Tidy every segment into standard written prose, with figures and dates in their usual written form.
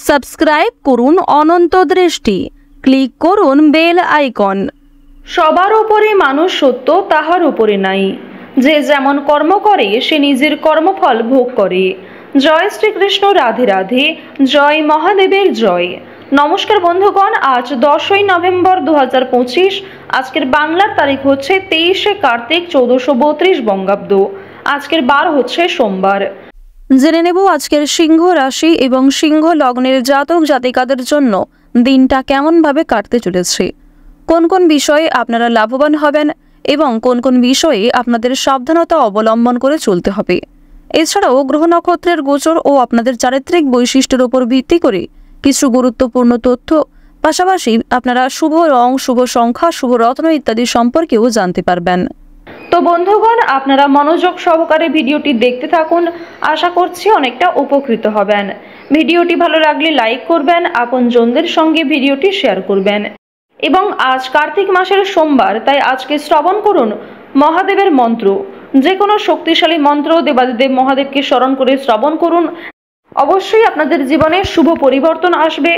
Subscribe করুন অনন্ত দৃষ্টি, click করুন বেল আইকন। সবার উপরে মানুষ সত্য, তাহার উপরে নাই। যে যেমন কর্ম করে সে নিজের কর্মফল ভোগ করে। জয় শ্রীকৃষ্ণ, রাধে রাধে, জয় মহাদেবের জয়। নমস্কার বন্ধুগণ, আজ 10ই নভেম্বর 2025। আজকের বাংলার তারিখ হচ্ছে 23শে কার্তিক 1432 বঙ্গাব্দ। আজকের বার হচ্ছে সোমবার। জেনে নেব আজকের সিংহ রাশি এবং সিংহ লগ্নের জাতক জাতিকাদের জন্য দিনটা কেমনভাবে কাটতে চলেছে, কোন কোন বিষয়ে আপনারা লাভবান হবেন এবং কোন কোন বিষয়ে আপনাদের সাবধানতা অবলম্বন করে চলতে হবে। এছাড়াও গ্রহ নক্ষত্রের গোচর ও আপনাদের চারিত্রিক বৈশিষ্ট্যের উপর ভিত্তি করে কিছু গুরুত্বপূর্ণ তথ্য, পাশাপাশি আপনারা শুভ রং, শুভ সংখ্যা, শুভ রত্ন ইত্যাদি সম্পর্কেও জানতে পারবেন। তো বন্ধুগণ, আপনারা মনোযোগ সহকারে ভিডিওটি দেখতে থাকুন। আশা করছি অনেকটা উপকৃত হবেন। ভিডিওটি ভালো লাগলে লাইক করবেন, আপনজনদের সঙ্গে ভিডিওটি শেয়ার করবেন। এবং আজ কার্তিক মাসের সোমবার, তাই আজকে শ্রবণ করুন মহাদেবের মন্ত্র। যে কোনো শক্তিশালী মন্ত্র দেবাদিদেব মহাদেবকে স্মরণ করে শ্রবণ করুন। অবশ্যই আপনাদের জীবনে শুভ পরিবর্তন আসবে।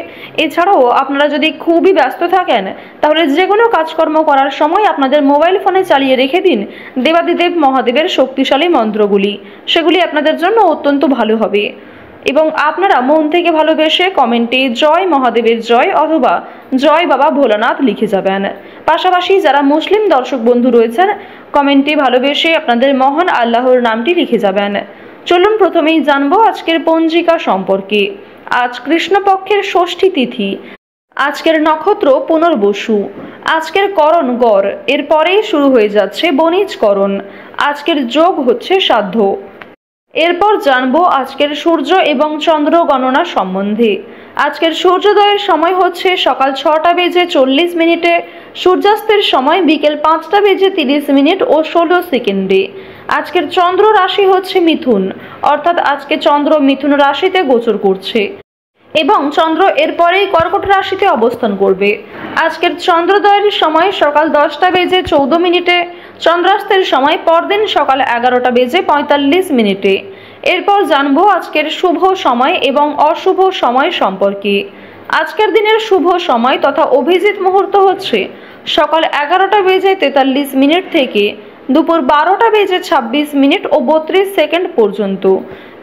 এছাড়াও আপনারা যদি খুবই ব্যস্ত থাকেন, তাহলে যে কোনো কাজকর্ম করার সময় আপনাদের মোবাইল ফোনে চালিয়ে রেখে দিন দেবাদিদেব মহাদেবের শক্তিশালী মন্ত্রগুলি। সেগুলি আপনাদের জন্য অত্যন্ত ভালো হবে। এবং আপনারা মন থেকে ভালোবেসে কমেন্টে জয় মহাদেবের জয় অথবা জয় বাবা ভোলানাথ লিখে যাবেন। পাশাপাশি যারা মুসলিম দর্শক বন্ধু রয়েছেন, কমেন্টে ভালোবেসে আপনাদের মহান আল্লাহর নামটি লিখে যাবেন। চলুন প্রথমেই জানবো আজকের পঞ্জিকা সম্পর্কে। আজ কৃষ্ণপক্ষের ষষ্ঠী তিথি। আজকের নক্ষত্র পুনর্বসু। আজকের করণ গড়। এরপরেই শুরু হয়ে যাচ্ছে বণিজকরণ। আজকের যোগ হচ্ছে সাধ্য। এরপর জানবো আজকের সূর্য এবং চন্দ্র গণনা সম্বন্ধে। আজকের সূর্যোদয়ের সময় হচ্ছে সকাল 6টা বেজে 40 মিনিটে, সূর্যাস্তের সময় বিকেল 5টা বেজে 30 মিনিট ও 16 সেকেন্ডে। আজকের চন্দ্র রাশি হচ্ছে মিথুন, অর্থাৎ আজকে চন্দ্র মিথুন রাশিতে গোচর করছে এবং চন্দ্র এরপরেই কর্কট রাশিতে অবস্থান করবে। আজকের চন্দ্রোদয়ের সময় সকাল 10টা বেজে 14 মিনিটে, চন্দ্রাস্তের সময় পরদিন সকাল 11টা বেজে 45 মিনিটে। এরপর জানবো আজকের শুভ সময় এবং অশুভ সময় সম্পর্কে। আজকের দিনের শুভ সময় তথা অভিজিৎ মুহূর্ত হচ্ছে সকাল 11টা বেজে 43 মিনিট থেকে দুপুর 12টা বেজে 26 মিনিট ও 32 সেকেন্ড পর্যন্ত।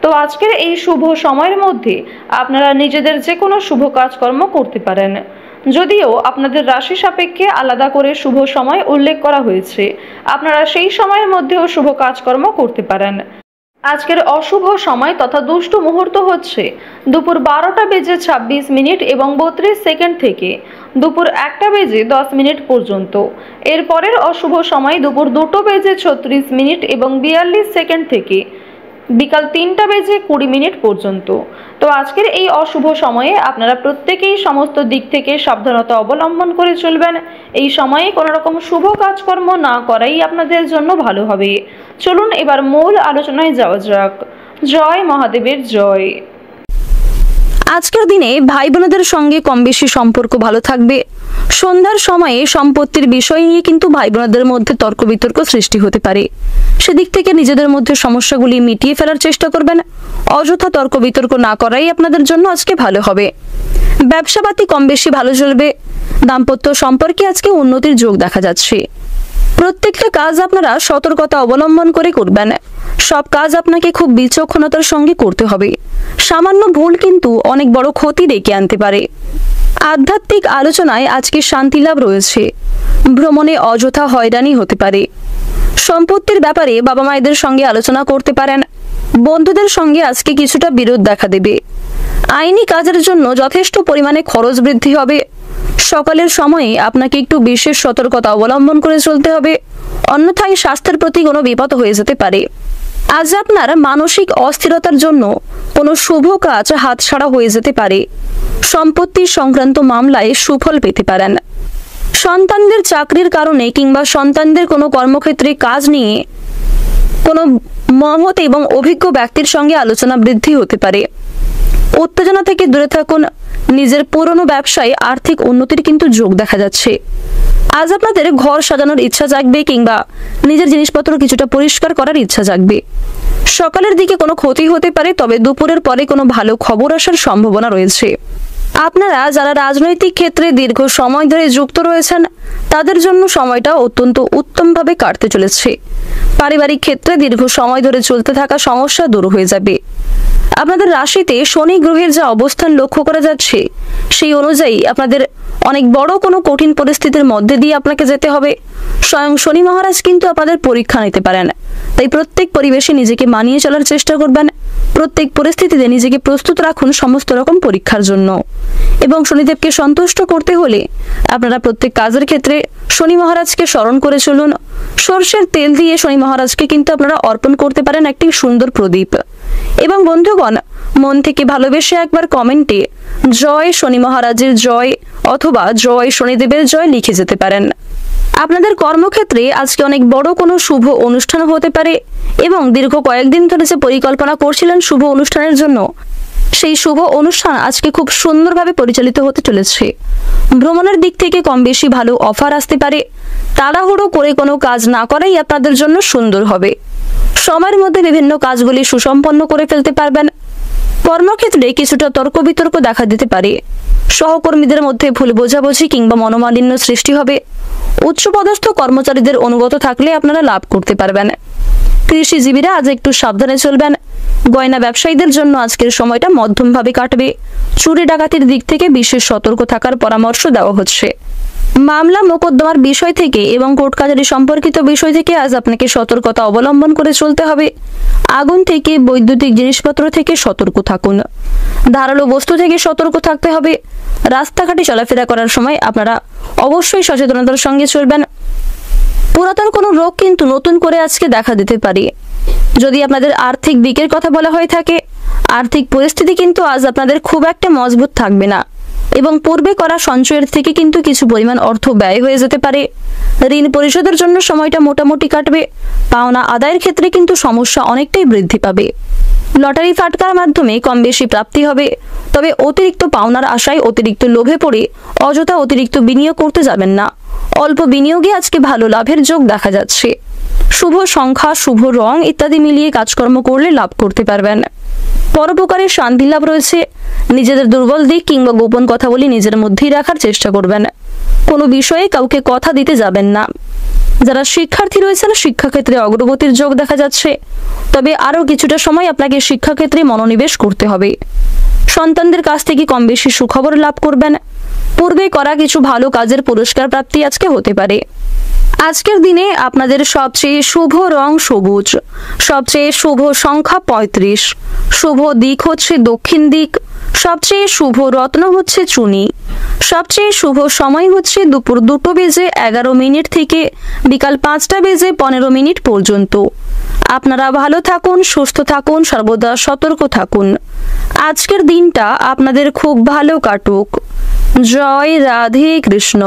তো আজকের এই শুভ সময়ের মধ্যে আপনারা নিজেদের যে কোনো শুভ কাজকর্ম করতে পারেন। যদিও আপনাদের রাশি সাপেক্ষে আলাদা করে শুভ সময় উল্লেখ করা হয়েছে, আপনারা সেই সময়ের মধ্যেও শুভ কাজকর্ম করতে পারেন। আজকের অশুভ সময় তথা দুষ্ট মুহূর্ত হচ্ছে দুপুর 12টা বেজে 26 মিনিট এবং 32 সেকেন্ড থেকে দুপুর 1টা বেজে 10 মিনিট পর্যন্ত। এরপরের অশুভ সময় দুপুর 2টা বেজে 36 মিনিট এবং 42 সেকেন্ড থেকে বিকাল 3টা বেজে 20 মিনিট পর্যন্ত। তো আজকের এই অশুভ সময়ে আপনারা প্রত্যেকেই সমস্ত দিক থেকে সাবধানতা অবলম্বন করে চলবেন। এই সময়ে কোনো রকম শুভ কাজকর্ম না করাই আপনাদের জন্য ভালো হবে। চলুন এবার মূল আলোচনায় যাওয়া যাক। জয় মহাদেবের জয়। আজকের দিনে ভাই বোনদের সঙ্গে কম বেশি সম্পর্ক ভালো থাকবে। সন্ধ্যার সময়ে সম্পত্তির বিষয় নিয়ে কিন্তু ভাই বোনদের মধ্যে তর্ক বিতর্ক সৃষ্টি হতে পারে। সেদিক থেকে নিজেদের মধ্যে সমস্যাগুলি মিটিয়ে ফেলার চেষ্টা করবেন। অযথা তর্ক বিতর্ক না করাই আপনাদের জন্য আজকে ভালো হবে। ব্যবসাপাতি কম বেশি ভালো চলবে। দাম্পত্য সম্পর্কে আজকে উন্নতির যোগ দেখা যাচ্ছে। প্রত্যেকটা কাজ আপনারা সতর্কতা অবলম্বন করে করবেন। সব কাজ আপনাকে খুব বিচক্ষণতার সঙ্গে করতে হবে। সামান্য ভুল কিন্তু অনেক বড় ক্ষতি ডেকে আনতে পারে। আধ্যাত্মিক আলোচনায় আজকে শান্তি লাভ রয়েছে। ভ্রমণে অযথা হয়রানি হতে পারে। সম্পত্তির ব্যাপারে বাবা মায়েদের সঙ্গে আলোচনা করতে পারেন। বন্ধুদের সঙ্গে আজকে কিছুটা বিরোধ দেখা দেবে। আইনি কাজের জন্য যথেষ্ট পরিমাণে খরচ বৃদ্ধি হবে। সকালের সময়ে আপনাকে একটু বিশেষ সতর্কতা অবলম্বন করে চলতে হবে, অন্যথায় স্বাস্থ্যের প্রতি কোনো বিপদ হয়ে যেতে পারে। আজ আপনার মানসিক অস্থিরতার জন্য কোনো শুভ কাজ হাতছাড়া হয়ে যেতে পারে। সম্পত্তি সংক্রান্ত মামলায় সুফল পেতে পারেন। সন্তানদের চাকরির কারণে কিংবা সন্তানদের কোনো কর্মক্ষেত্রে কাজ নিয়ে কোনো মহৎ এবং অভিজ্ঞ ব্যক্তির সঙ্গে আলোচনা বৃদ্ধি হতে পারে। উত্তেজনা থেকে দূরে থাকুন। নিজের পুরনো ব্যবসায় আর্থিক উন্নতির কিন্তু যোগ দেখা যাচ্ছে। আজ আপনাদের ঘর সাজানোর ইচ্ছা জাগবে কিংবা নিজের জিনিসপত্র কিছুটা পরিষ্কার করার ইচ্ছা জাগবে। সকালের দিকে কোনো ক্ষতি হতে পারে, তবে দুপুরের পরে কোনো ভালো খবর আসার সম্ভাবনা রয়েছে। আপনারা যারা রাজনৈতিক ক্ষেত্রে দীর্ঘ সময় ধরে যুক্ত রয়েছেন তাদের জন্য সময়টা অত্যন্ত উত্তমভাবে কাটতে চলেছে। পারিবারিক ক্ষেত্রে দীর্ঘ সময় ধরে চলতে থাকা সমস্যা দূর হয়ে যাবে। আপনাদের রাশিতে শনি গ্রহের যা অবস্থান লক্ষ্য করা যাচ্ছে সেই অনুযায়ী আপনাদের অনেক বড় কোনো কঠিন পরিস্থিতির মধ্যে দিয়ে আপনাকে যেতে হবে। স্বয়ং শনি মহারাজ কিন্তু আপনাদের পরীক্ষা নিতে পারেন, তাই প্রত্যেক পরিবেশে নিজেকে মানিয়ে চলার চেষ্টা করবেন। প্রত্যেক পরিস্থিতিতে নিজেকে প্রস্তুত রাখুন সমস্ত রকম পরীক্ষার জন্য। এবং শনিদেবকে সন্তুষ্ট করতে হলে আপনারা প্রত্যেক কাজের ক্ষেত্রে শনি মহারাজকে স্মরণ করে চলুন। সর্ষের তেল দিয়ে শনি মহারাজকে কিন্তু আপনারা অর্পণ করতে পারেন একটি সুন্দর প্রদীপ। এবং বন্ধুগণ, মন থেকে ভালোবেসে একবার কমেন্টে জয় শনি মহারাজের জয় অথবা জয় শনিদেবের জয় লিখে যেতে পারেন। আপনাদের কর্মক্ষেত্রে আজকে অনেক বড় কোনো শুভ অনুষ্ঠান হতে পারে এবং দীর্ঘ কয়েকদিন ধরে যে পরিকল্পনা করছিলেন শুভ অনুষ্ঠানের জন্য, সেই শুভ অনুষ্ঠান আজকে খুব সুন্দরভাবে পরিচালিত হতে চলেছে। ভ্রমণের দিক থেকে কম বেশি ভালো অফার আসতে পারে। তাড়াহুড়ো করে কোনো কাজ না করাই আপনাদের জন্য সুন্দর হবে। সময়ের মধ্যে বিভিন্ন কাজগুলি সুসম্পন্ন করে ফেলতে পারবেন। কর্মক্ষেত্রে কিছুটা তর্ক বিতর্ক দেখা দিতে পারে। সহকর্মীদের মধ্যে ভুল বোঝাবুঝি কিংবা মনোমালিন্য সৃষ্টি হবে। উচ্চপদস্থ কর্মচারীদের অনুগত থাকলে আপনারা লাভ করতে পারবেন। কৃষিজীবীরা আজ একটু সাবধানে চলবেন। গয়না ব্যবসায়ীদের জন্য আজকের সময়টা মধ্যমভাবে কাটবে। চুরি ডাকাতির দিক থেকে বিশেষ সতর্ক থাকার পরামর্শ দেওয়া হচ্ছে। মামলা মোকদ্দমার বিষয় থেকে এবং কোর্ট কাছারি সম্পর্কিত বিষয় থেকে আজ আপনাকে সতর্কতা অবলম্বন করে চলতে হবে। আগুন থেকে, বৈদ্যুতিক জিনিসপত্র থেকে সতর্ক থাকুন। ধারালো বস্তু থেকে সতর্ক থাকতে হবে। রাস্তাঘাটে চলাফেরা করার সময় আপনারা অবশ্যই সচেতনতার সঙ্গে চলবেন। পুরাতন কোনো রোগ কিন্তু নতুন করে আজকে দেখা দিতে পারে। যদি আপনাদের আর্থিক দিকের কথা বলা হয়ে থাকে, আর্থিক পরিস্থিতি কিন্তু আজ আপনাদের খুব একটা মজবুত থাকবে না এবং পূর্বে করা সঞ্চয়ের থেকে কিন্তু কিছু পরিমাণ অর্থ ব্যয় হয়ে যেতে পারে। ঋণ পরিশোধের জন্য সময়টা মোটামুটি কাটবে। পাওনা আদায়ের ক্ষেত্রে কিন্তু সমস্যা অনেকটাই বৃদ্ধি পাবে। লটারি ফাটকার মাধ্যমে কম বেশি প্রাপ্তি হবে, তবে অতিরিক্ত পাওনার আশায় অতিরিক্ত লোভে পড়ে অযথা অতিরিক্ত বিনিয়োগ করতে যাবেন না। অল্প বিনিয়োগে আজকে ভালো লাভের যোগ দেখা যাচ্ছে। শুভ সংখ্যা, শুভ রং ইত্যাদি মিলিয়ে কাজকর্ম করলে লাভ করতে পারবেন। পরোপকারের শান্তি লাভ রয়েছে। নিজেদের দুর্বল দিক কিংবা গোপন কথাগুলি নিজের মধ্যেই রাখার চেষ্টা করবেন। কোনো বিষয়ে কাউকে কথা দিতে যাবেন না। যারা শিক্ষার্থী রয়েছেন শিক্ষাক্ষেত্রে অগ্রগতির যোগ দেখা যাচ্ছে, তবে আরও কিছুটা সময় আপনাকে শিক্ষাক্ষেত্রে মনোনিবেশ করতে হবে। সন্তানদের কাছ থেকে কম বেশি সুখবর লাভ করবেন। পূর্বে করা কিছু ভালো কাজের পুরস্কার প্রাপ্তি আজকে হতে পারে। আজকের দিনে আপনাদের সবচেয়ে শুভ রং সবুজ, সবচেয়ে শুভ সংখ্যা 35, শুভ দিক হচ্ছে দক্ষিণ দিক, সবচেয়ে শুভ রত্ন হচ্ছে চুনি, সবচেয়ে শুভ সময় হচ্ছে দুপুর 2:11 থেকে বিকাল 5:15 পর্যন্ত। আপনারা ভালো থাকুন, সুস্থ থাকুন, সর্বদা সতর্ক থাকুন। আজকের দিনটা আপনাদের খুব ভালো কাটুক। জয় রাধে কৃষ্ণ।